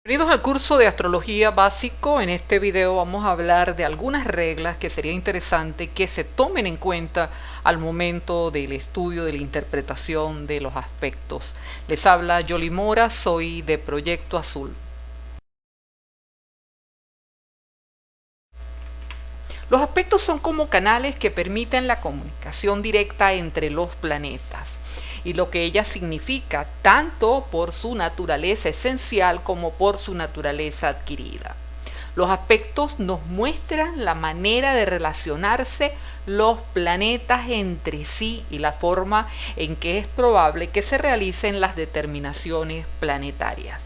Bienvenidos al curso de astrología básico. En este video vamos a hablar de algunas reglas que sería interesante que se tomen en cuenta al momento del estudio de la interpretación de los aspectos. Les habla Yoli Mora, soy de Proyecto Azul. Los aspectos son como canales que permiten la comunicación directa entre los planetas y lo que ella significa, tanto por su naturaleza esencial como por su naturaleza adquirida. Los aspectos nos muestran la manera de relacionarse los planetas entre sí y la forma en que es probable que se realicen las determinaciones planetarias.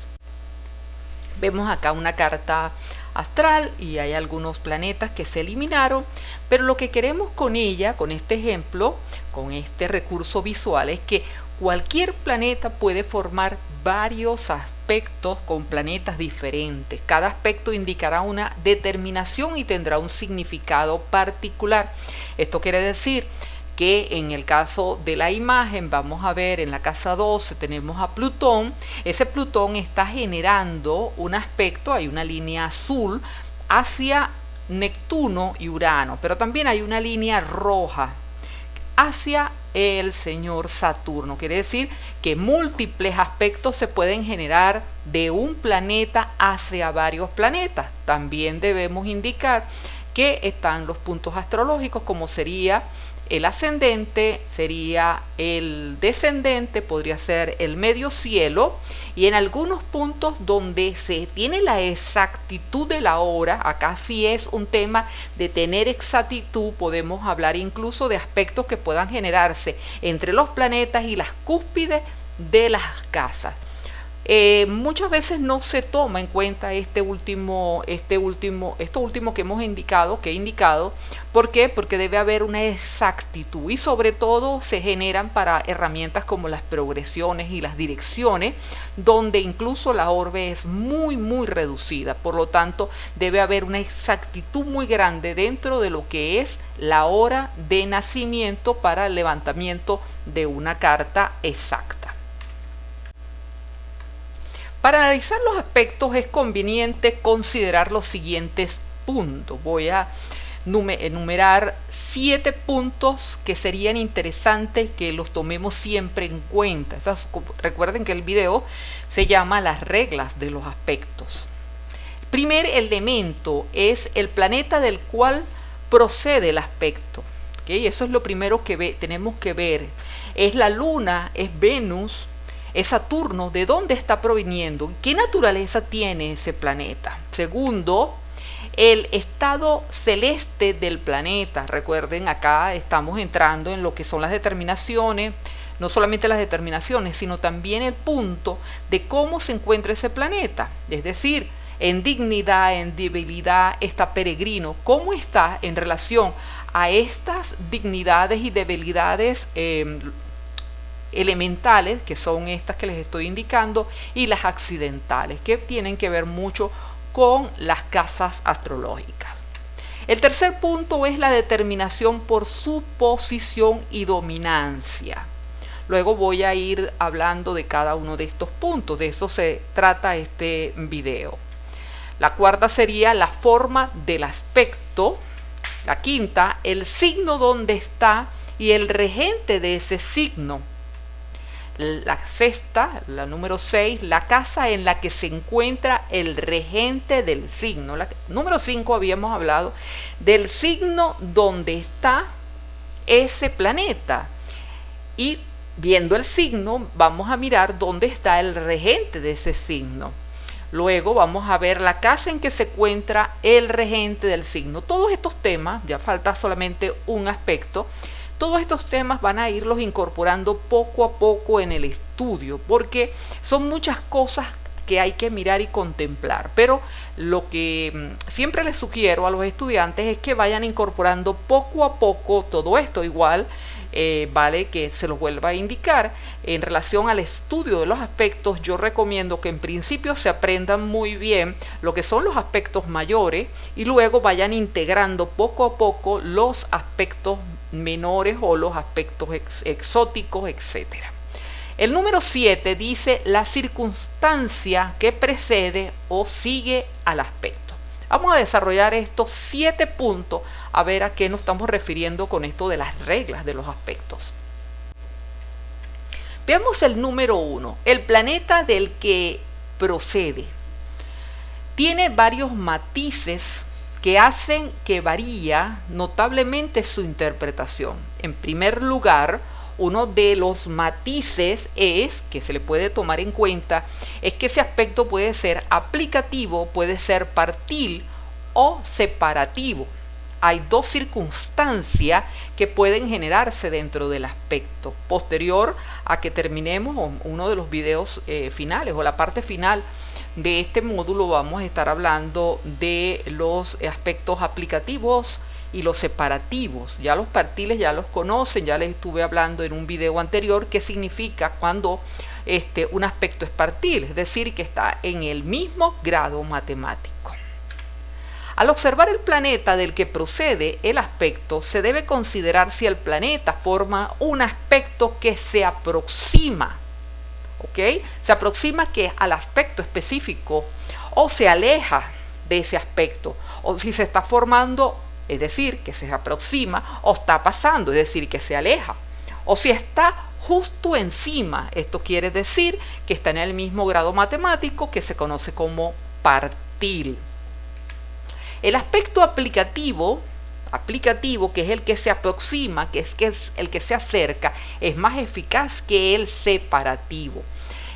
Vemos acá una carta astral y hay algunos planetas que se eliminaron, pero lo que queremos con ella, con este ejemplo, con este recurso visual, es que cualquier planeta puede formar varios aspectos con planetas diferentes. Cada aspecto indicará una determinación y tendrá un significado particular. Esto quiere decir que en el caso de la imagen vamos a ver en la casa 12 tenemos a Plutón. Ese Plutón está generando un aspecto, hay una línea azul hacia Neptuno y Urano, pero también hay una línea roja hacia el señor Saturno. Quiere decir que múltiples aspectos se pueden generar de un planeta hacia varios planetas. También debemos indicar que están los puntos astrológicos, como sería el ascendente, sería el descendente, podría ser el medio cielo, y en algunos puntos donde se tiene la exactitud de la hora, acá sí es un tema de tener exactitud, podemos hablar incluso de aspectos que puedan generarse entre los planetas y las cúspides de las casas. Muchas veces no se toma en cuenta esto último que hemos indicado, ¿por qué? Porque debe haber una exactitud y sobre todo se generan para herramientas como las progresiones y las direcciones, donde incluso la orbe es muy reducida, por lo tanto debe haber una exactitud muy grande dentro de lo que es la hora de nacimiento para el levantamiento de una carta exacta. Para analizar los aspectos es conveniente considerar los siguientes puntos. Voy a enumerar 7 puntos que serían interesantes que los tomemos siempre en cuenta. Recuerden que el video se llama Las reglas de los aspectos. El primer elemento es el planeta del cual procede el aspecto. ¿Okay? Eso es lo primero que tenemos que ver. Es la Luna, es Venus, es Saturno, ¿de dónde está proviniendo? ¿Qué naturaleza tiene ese planeta? Segundo, el estado celeste del planeta. Recuerden, acá estamos entrando en lo que son las determinaciones, no solamente las determinaciones, sino también el punto de cómo se encuentra ese planeta. Es decir, en dignidad, en debilidad, está peregrino. ¿Cómo está en relación a estas dignidades y debilidades elementales, que son estas que les estoy indicando, y las accidentales, que tienen que ver mucho con las casas astrológicas? El tercer punto es la determinación por su posición y dominancia. Luego voy a ir hablando de cada uno de estos puntos, de eso se trata este video. La cuarta sería la forma del aspecto. La quinta, el signo donde está y el regente de ese signo. La sexta, la número 6, la casa en la que se encuentra el regente del signo. Número 5, habíamos hablado del signo donde está ese planeta. Y viendo el signo, vamos a mirar dónde está el regente de ese signo. Luego vamos a ver la casa en que se encuentra el regente del signo. Todos estos temas, ya falta solamente un aspecto. Todos estos temas van a irlos incorporando poco a poco en el estudio, porque son muchas cosas que hay que mirar y contemplar. Pero lo que siempre les sugiero a los estudiantes es que vayan incorporando poco a poco todo esto. Igual vale que se los vuelva a indicar. En relación al estudio de los aspectos, yo recomiendo que en principio se aprendan muy bien lo que son los aspectos mayores y luego vayan integrando poco a poco los aspectos menores o los aspectos exóticos, etcétera. El número 7 dice la circunstancia que precede o sigue al aspecto. Vamos a desarrollar estos 7 puntos a ver a qué nos estamos refiriendo con esto de las reglas de los aspectos. Veamos el número 1. El planeta del que procede tiene varios matices que hacen que varía notablemente su interpretación. En primer lugar, uno de los matices que se le puede tomar en cuenta es que ese aspecto puede ser aplicativo, puede ser partil o separativo. Hay dos circunstancias que pueden generarse dentro del aspecto. Posterior a que terminemos uno de los videos finales o la parte final de este módulo, vamos a estar hablando de los aspectos aplicativos y los separativos. Ya los partiles ya los conocen, ya les estuve hablando en un video anterior qué significa cuando un aspecto es partil, es decir, que está en el mismo grado matemático. Al observar el planeta del que procede el aspecto, se debe considerar si el planeta forma un aspecto que se aproxima, ¿ok? Se aproxima que al aspecto específico o se aleja de ese aspecto, o si se está formando, es decir, que se aproxima, o está pasando, es decir, que se aleja, o si está justo encima. Esto quiere decir que está en el mismo grado matemático, que se conoce como partil. El aspecto aplicativo, que es el que se aproxima, que es el que se acerca, es más eficaz que el separativo.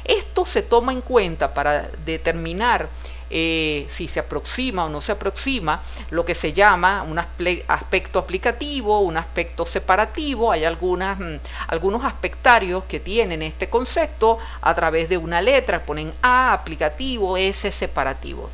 Esto se toma en cuenta para determinar si se aproxima o no se aproxima, lo que se llama un aspecto aplicativo, un aspecto separativo. Hay algunos aspectarios que tienen este concepto a través de una letra, ponen A aplicativo, S separativo.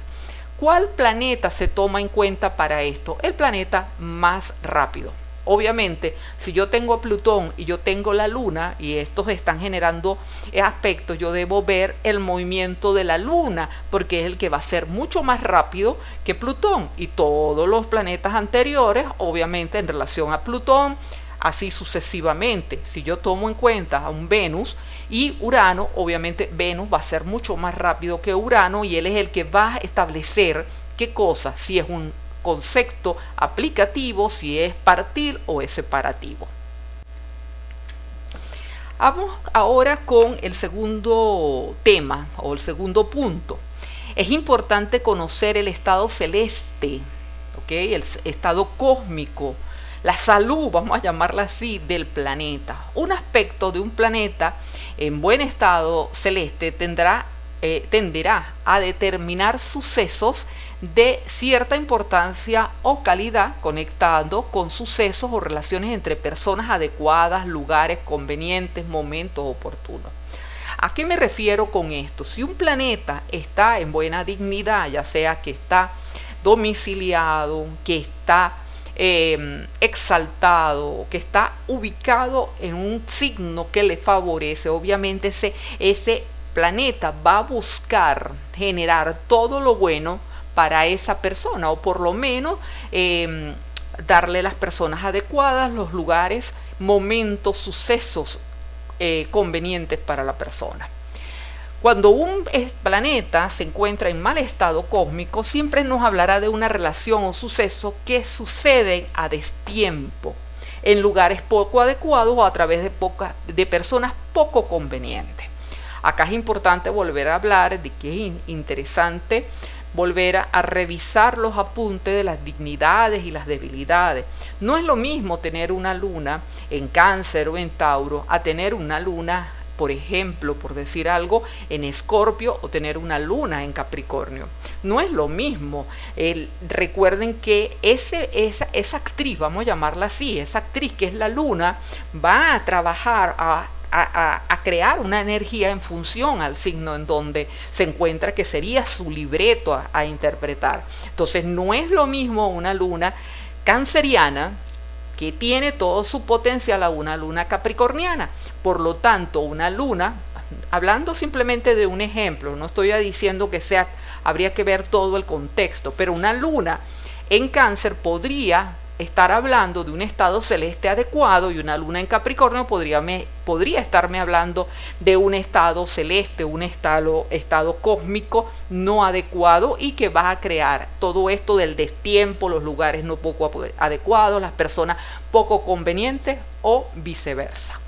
¿Cuál planeta se toma en cuenta para esto? El planeta más rápido. Obviamente, si yo tengo a Plutón y yo tengo la Luna y estos están generando aspectos, yo debo ver el movimiento de la Luna, porque es el que va a ser mucho más rápido que Plutón y todos los planetas anteriores, obviamente en relación a Plutón, así sucesivamente. Si yo tomo en cuenta a un Venus y Urano, obviamente Venus va a ser mucho más rápido que Urano y él es el que va a establecer qué cosa, si es un concepto aplicativo, si es partil o es separativo. Vamos ahora con el segundo tema o el segundo punto. Es importante conocer el estado celeste, ¿okay? El estado cósmico, la salud, vamos a llamarla así, del planeta. Un aspecto de un planeta en buen estado celeste tenderá a determinar sucesos de cierta importancia o calidad, conectando con sucesos o relaciones entre personas adecuadas, lugares convenientes, momentos oportunos. ¿A qué me refiero con esto? Si un planeta está en buena dignidad, ya sea que está domiciliado, que está exaltado, que está ubicado en un signo que le favorece, obviamente ese planeta va a buscar generar todo lo bueno para esa persona, o por lo menos darle a las personas adecuadas, los lugares, momentos, sucesos convenientes para la persona. Cuando un planeta se encuentra en mal estado cósmico, siempre nos hablará de una relación o suceso que sucede a destiempo, en lugares poco adecuados o a través de personas poco convenientes. Acá es importante volver a hablar de que es interesante volver a revisar los apuntes de las dignidades y las debilidades. No es lo mismo tener una luna en Cáncer o en Tauro a tener una luna, por ejemplo, por decir algo, en Escorpio, o tener una luna en Capricornio. No es lo mismo. Recuerden que esa actriz, vamos a llamarla así, esa actriz que es la luna, va a trabajar a crear una energía en función al signo en donde se encuentra, que sería su libreto a interpretar. Entonces no es lo mismo una luna canceriana que tiene todo su potencial a una luna capricorniana. Por lo tanto, una luna, hablando simplemente de un ejemplo, no estoy diciendo que habría que ver todo el contexto, pero una luna en Cáncer podría estar hablando de un estado celeste adecuado, y una luna en Capricornio podría estarme hablando de un estado celeste, un estado cósmico no adecuado, y que va a crear todo esto del destiempo, los lugares no poco adecuados, las personas poco convenientes o viceversa.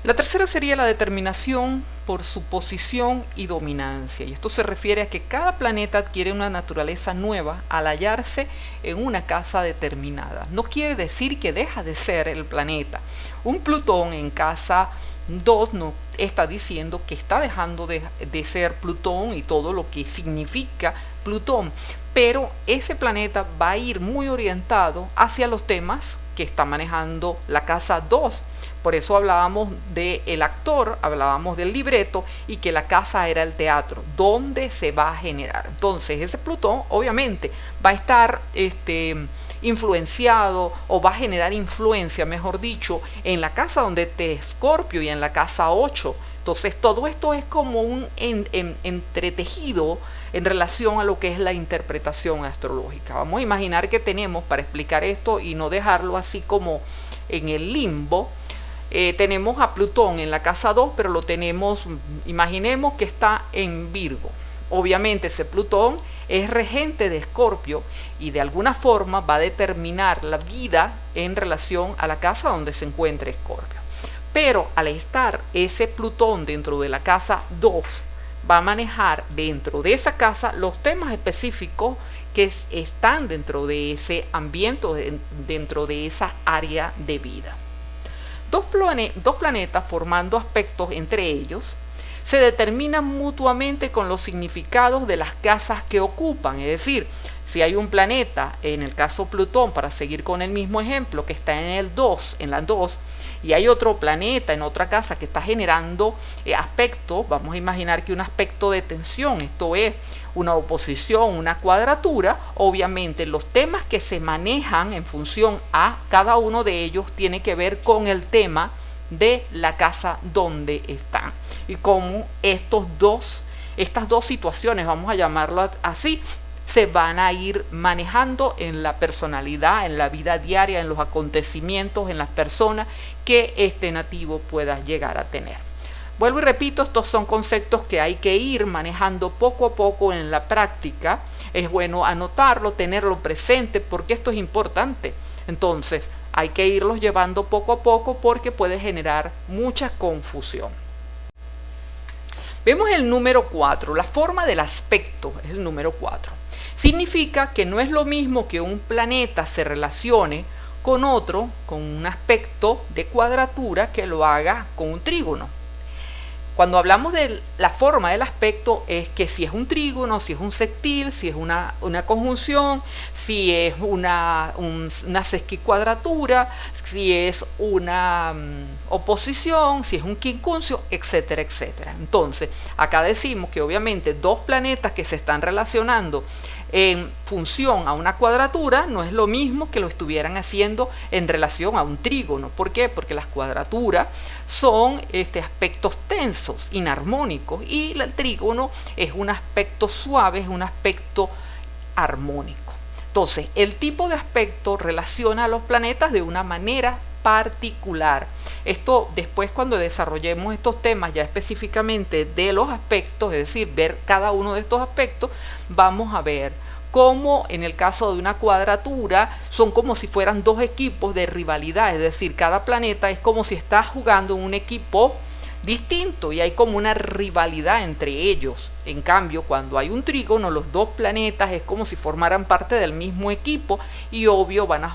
La tercera sería la determinación por su posición y dominancia, y esto se refiere a que cada planeta adquiere una naturaleza nueva al hallarse en una casa determinada. No quiere decir que deja de ser el planeta. Un Plutón en casa 2 no está diciendo que está dejando de ser Plutón y todo lo que significa Plutón, pero ese planeta va a ir muy orientado hacia los temas que está manejando la casa 2. Por eso hablábamos del actor, hablábamos del libreto, y que la casa era el teatro, donde se va a generar. Entonces ese Plutón obviamente va a estar influenciado, o va a generar influencia, mejor dicho, en la casa donde esté Escorpio y en la casa 8. Entonces todo esto es como un entretejido en relación a lo que es la interpretación astrológica. Vamos a imaginar que tenemos, para explicar esto y no dejarlo así como en el limbo, tenemos a Plutón en la casa 2, pero lo tenemos, imaginemos que está en Virgo. Obviamente ese Plutón es regente de Escorpio y de alguna forma va a determinar la vida en relación a la casa donde se encuentre Escorpio. Pero al estar ese Plutón dentro de la casa 2, va a manejar dentro de esa casa los temas específicos que están dentro de ese ambiente, dentro de esa área de vida. Dos planetas formando aspectos entre ellos se determinan mutuamente con los significados de las casas que ocupan. Es decir, si hay un planeta, en el caso Plutón, para seguir con el mismo ejemplo, que está en la 2, y hay otro planeta en otra casa que está generando aspectos, vamos a imaginar que un aspecto de tensión, esto es una oposición, una cuadratura, obviamente los temas que se manejan en función a cada uno de ellos tiene que ver con el tema de la casa donde están, y cómo estas dos situaciones, vamos a llamarlo así, se van a ir manejando en la personalidad, en la vida diaria, en los acontecimientos, en las personas que este nativo pueda llegar a tener. Vuelvo y repito, estos son conceptos que hay que ir manejando poco a poco en la práctica. Es bueno anotarlo, tenerlo presente, porque esto es importante. Entonces, hay que irlos llevando poco a poco porque puede generar mucha confusión. Vemos el número 4, la forma del aspecto es el número 4. Significa que no es lo mismo que un planeta se relacione con otro, con un aspecto de cuadratura, que lo haga con un trígono. Cuando hablamos de la forma del aspecto, es que si es un trígono, si es un sextil, si es una conjunción, si es una sesquicuadratura, si es una oposición, si es un quincuncio, etcétera, etcétera. Entonces, acá decimos que obviamente dos planetas que se están relacionando en función a una cuadratura no es lo mismo que lo estuvieran haciendo en relación a un trígono. ¿Por qué? Porque las cuadraturas son aspectos tensos, inarmónicos, y el trígono es un aspecto suave, es un aspecto armónico. Entonces, el tipo de aspecto relaciona a los planetas de una manera particular. Esto después, cuando desarrollemos estos temas ya específicamente de los aspectos, es decir, ver cada uno de estos aspectos, vamos a ver cómo en el caso de una cuadratura son como si fueran dos equipos de rivalidad, es decir, cada planeta es como si está jugando en un equipo distinto y hay como una rivalidad entre ellos. En cambio, cuando hay un trígono, los dos planetas es como si formaran parte del mismo equipo y obvio van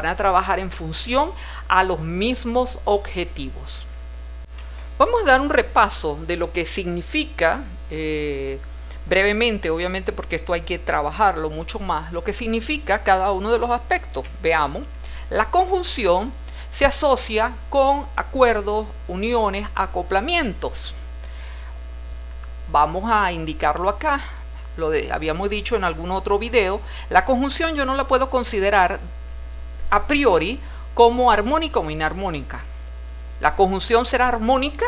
a trabajar en función a los mismos objetivos. Vamos a dar un repaso de lo que significa brevemente, obviamente, porque esto hay que trabajarlo mucho más, lo que significa cada uno de los aspectos. Veamos, la conjunción se asocia con acuerdos, uniones, acoplamientos. Vamos a indicarlo acá, habíamos dicho en algún otro video, la conjunción yo no la puedo considerar a priori como armónica o inarmónica. La conjunción será armónica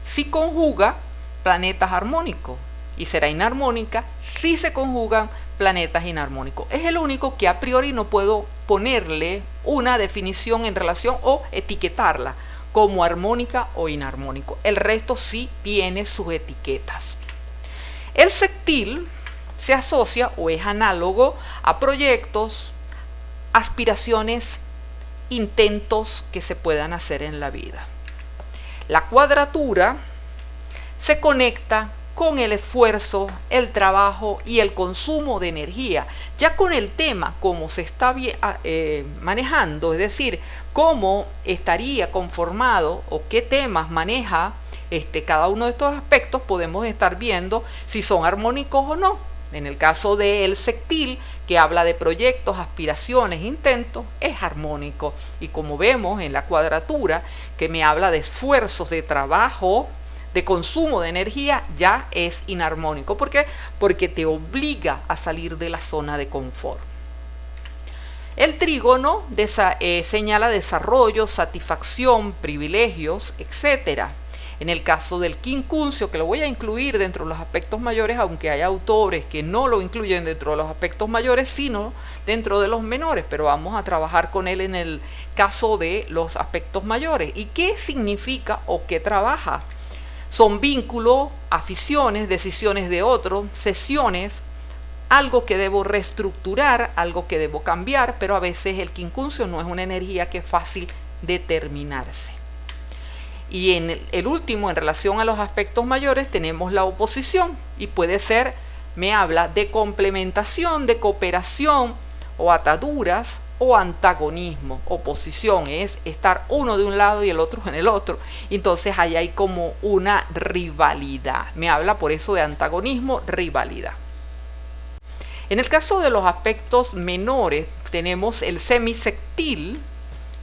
si conjuga planetas armónicos, y será inarmónica si se conjugan planetas inarmónicos. Es el único que a priori no puedo ponerle una definición en relación o etiquetarla como armónica o inarmónico. El resto sí tiene sus etiquetas. El sextil se asocia o es análogo a proyectos, aspiraciones, intentos que se puedan hacer en la vida. La cuadratura se conecta con el esfuerzo, el trabajo y el consumo de energía. Ya con el tema, cómo se está manejando, es decir, cómo estaría conformado o qué temas maneja cada uno de estos aspectos, podemos estar viendo si son armónicos o no. En el caso del sextil, que habla de proyectos, aspiraciones, intentos, es armónico. Y como vemos en la cuadratura, que me habla de esfuerzos, de trabajo, de consumo de energía, ya es inarmónico. ¿Por qué? Porque te obliga a salir de la zona de confort. El trígono señala desarrollo, satisfacción, privilegios, etc. En el caso del quincuncio, que lo voy a incluir dentro de los aspectos mayores, aunque hay autores que no lo incluyen dentro de los aspectos mayores, sino dentro de los menores, pero vamos a trabajar con él en el caso de los aspectos mayores. ¿Y qué significa o qué trabaja? Son vínculos, aficiones, decisiones de otros, sesiones, algo que debo reestructurar, algo que debo cambiar, pero a veces el quincuncio no es una energía que es fácil determinarse. Y en el último, en relación a los aspectos mayores, tenemos la oposición y puede ser, me habla de complementación, de cooperación o ataduras o antagonismo. Oposición es estar uno de un lado y el otro en el otro. Entonces ahí hay como una rivalidad. Me habla por eso de antagonismo, rivalidad. En el caso de los aspectos menores tenemos el semisextil,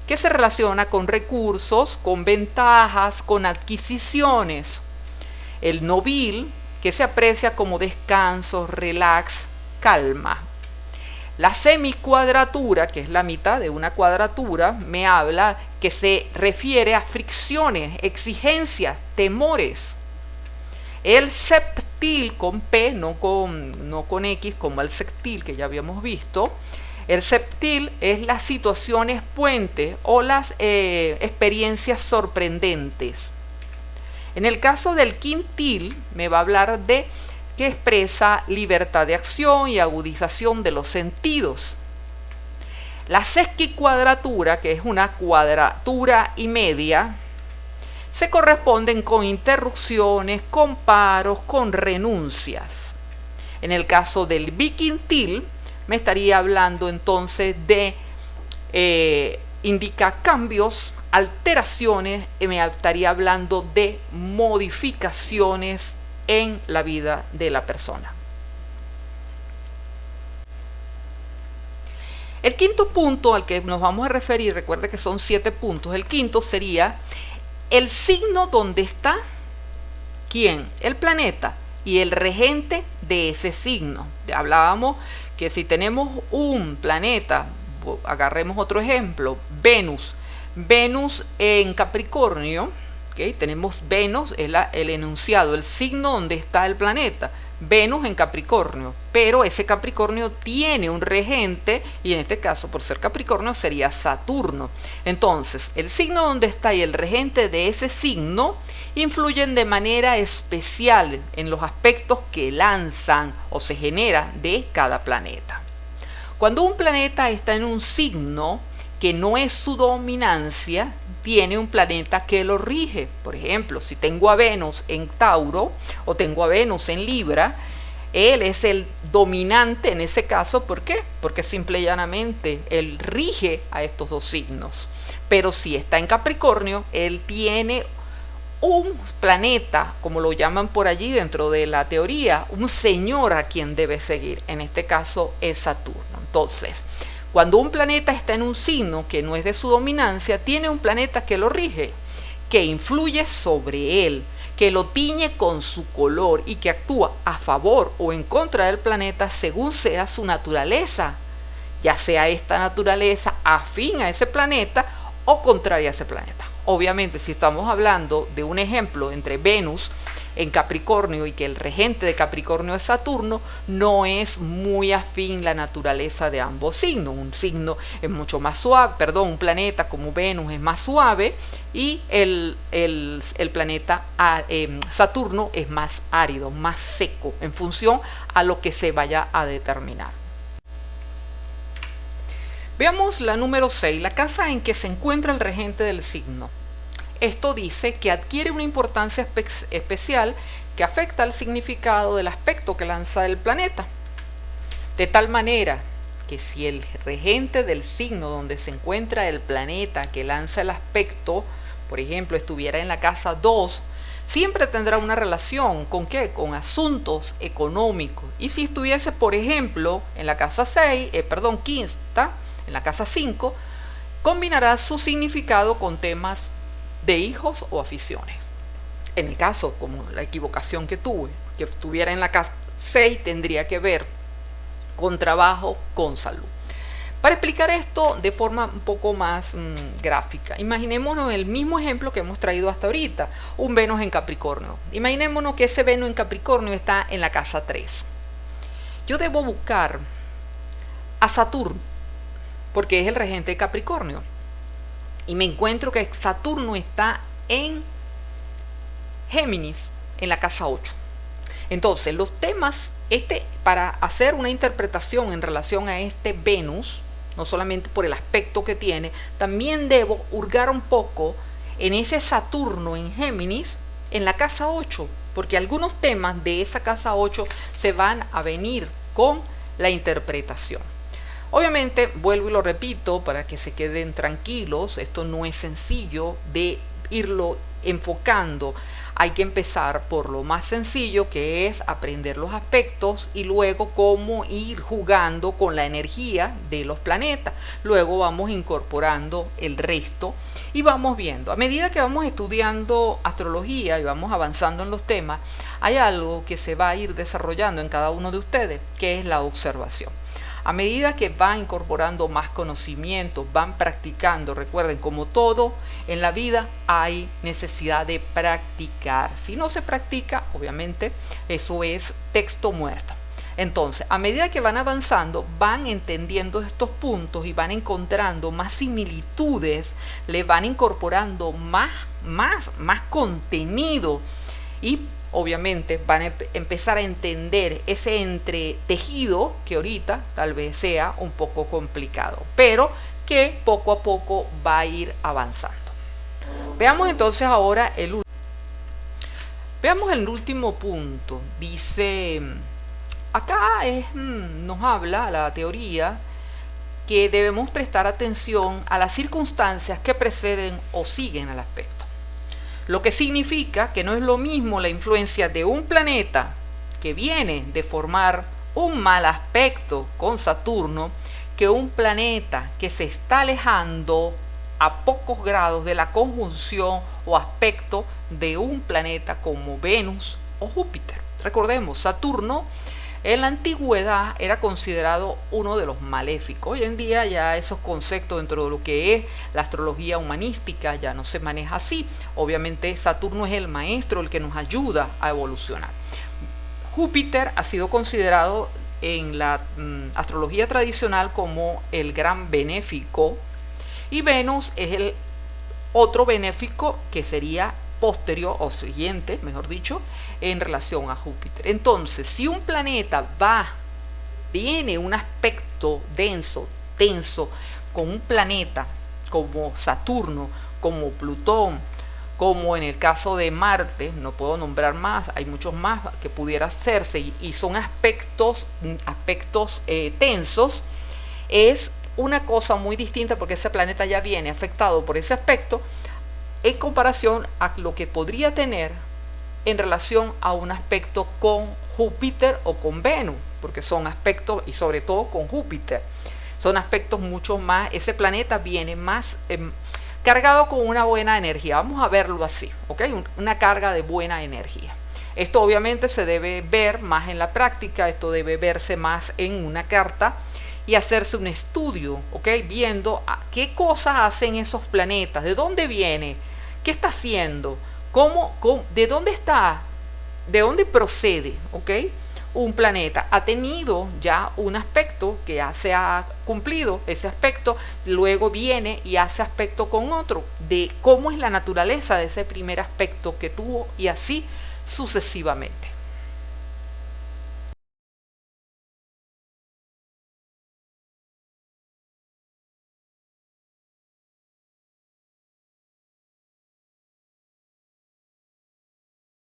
que se relaciona con recursos, con ventajas, con adquisiciones. El nobil, que se aprecia como descanso, relax, calma. La semicuadratura, que es la mitad de una cuadratura, me habla que se refiere a fricciones, exigencias, temores. El septil con P, no con X, como el sextil que ya habíamos visto. El septil es las situaciones puentes o las experiencias sorprendentes. En el caso del quintil, me va a hablar de que expresa libertad de acción y agudización de los sentidos. La sesquicuadratura, que es una cuadratura y media, se corresponden con interrupciones, con paros, con renuncias. En el caso del biquintil, me estaría hablando entonces de, indica cambios, alteraciones, y me estaría hablando de modificaciones en la vida de la persona. El quinto punto al que nos vamos a referir, recuerde que son 7 puntos, el quinto sería el signo donde está, ¿quién? El planeta y el regente de ese signo. Ya hablábamos que si tenemos un planeta, agarremos otro ejemplo, Venus en Capricornio, ¿okay? Tenemos Venus, es el enunciado, el signo donde está el planeta, Venus en Capricornio, pero ese Capricornio tiene un regente y en este caso por ser Capricornio sería Saturno. Entonces el signo donde está y el regente de ese signo influyen de manera especial en los aspectos que lanzan o se genera de cada planeta. Cuando un planeta está en un signo que no es su dominancia, tiene un planeta que lo rige. Por ejemplo, si tengo a Venus en Tauro o tengo a Venus en Libra, él es el dominante en ese caso. ¿Por qué? Porque simple y llanamente él rige a estos dos signos. Pero si está en Capricornio, él tiene un planeta, como lo llaman por allí dentro de la teoría, un señor a quien debe seguir. En este caso es Saturno. Entonces, cuando un planeta está en un signo que no es de su dominancia, tiene un planeta que lo rige, que influye sobre él, que lo tiñe con su color y que actúa a favor o en contra del planeta según sea su naturaleza, ya sea esta naturaleza afín a ese planeta o contraria a ese planeta. Obviamente, si estamos hablando de un ejemplo entre Venus en Capricornio y que el regente de Capricornio es Saturno, no es muy afín la naturaleza de ambos signos. Un signo es mucho más suave, perdón, un planeta como Venus es más suave y el planeta Saturno es más árido, más seco, en función a lo que se vaya a determinar. Veamos la número 6, la casa en que se encuentra el regente del signo. Esto dice que adquiere una importancia especial que afecta al significado del aspecto que lanza el planeta. De tal manera que si el regente del signo donde se encuentra el planeta que lanza el aspecto, por ejemplo, estuviera en la casa 2, siempre tendrá una relación ¿con qué? Con asuntos económicos. Y si estuviese, por ejemplo, en la casa 6, quinta, en la casa 5, combinará su significado con temas de hijos o aficiones. En el caso, como la equivocación que tuve, que estuviera en la casa 6, tendría que ver con trabajo, con salud. Para explicar esto de forma un poco más gráfica, imaginémonos el mismo ejemplo que hemos traído hasta ahorita, un Venus en Capricornio. Imaginémonos que ese Venus en Capricornio está en la casa 3. Yo debo buscar a Saturno, porque es el regente de Capricornio. Y me encuentro que Saturno está en Géminis, en la casa 8. Entonces, los temas, para hacer una interpretación en relación a este Venus, no solamente por el aspecto que tiene, también debo hurgar un poco en ese Saturno en Géminis, en la casa 8, porque algunos temas de esa casa 8 se van a venir con la interpretación. Obviamente, vuelvo y lo repito para que se queden tranquilos, esto no es sencillo de irlo enfocando. Hay que empezar por lo más sencillo, que es aprender los aspectos y luego cómo ir jugando con la energía de los planetas. Luego vamos incorporando el resto y vamos viendo. A medida que vamos estudiando astrología y vamos avanzando en los temas, hay algo que se va a ir desarrollando en cada uno de ustedes, que es la observación. A medida que van incorporando más conocimientos, van practicando, recuerden, como todo en la vida hay necesidad de practicar. Si no se practica, obviamente, eso es texto muerto. Entonces, a medida que van avanzando, van entendiendo estos puntos y van encontrando más similitudes, le van incorporando más contenido y obviamente van a empezar a entender ese entretejido que ahorita tal vez sea un poco complicado, pero que poco a poco va a ir avanzando. Veamos entonces ahora el último punto. Dice, acá nos habla la teoría que debemos prestar atención a las circunstancias que preceden o siguen al aspecto. Lo que significa que no es lo mismo la influencia de un planeta que viene de formar un mal aspecto con Saturno que un planeta que se está alejando a pocos grados de la conjunción o aspecto de un planeta como Venus o Júpiter. Recordemos, Saturno en la antigüedad era considerado uno de los maléficos. Hoy en día ya esos conceptos dentro de lo que es la astrología humanística ya no se maneja así. Obviamente Saturno es el maestro, el que nos ayuda a evolucionar. Júpiter ha sido considerado en la astrología tradicional como el gran benéfico y Venus es el otro benéfico que sería posterior o siguiente, mejor dicho, en relación a Júpiter. Entonces, si un planeta tiene un aspecto denso, tenso, con un planeta como Saturno, como Plutón, como en el caso de Marte, no puedo nombrar más, hay muchos más que pudiera hacerse, y son aspectos tensos, es una cosa muy distinta porque ese planeta ya viene afectado por ese aspecto en comparación a lo que podría tener en relación a un aspecto con Júpiter o con Venus, porque son aspectos, y sobre todo con Júpiter, son aspectos mucho más, ese planeta viene más cargado con una buena energía, vamos a verlo así, ¿ok? Una carga de buena energía. Esto obviamente se debe ver más en la práctica, esto debe verse más en una carta y hacerse un estudio, ¿ok? Viendo qué cosas hacen esos planetas, de dónde viene, qué está haciendo, de dónde está ¿De dónde procede? ¿Ok? Un planeta ha tenido ya un aspecto que ya se ha cumplido, ese aspecto, luego viene y hace aspecto con otro, de cómo es la naturaleza de ese primer aspecto que tuvo y así sucesivamente.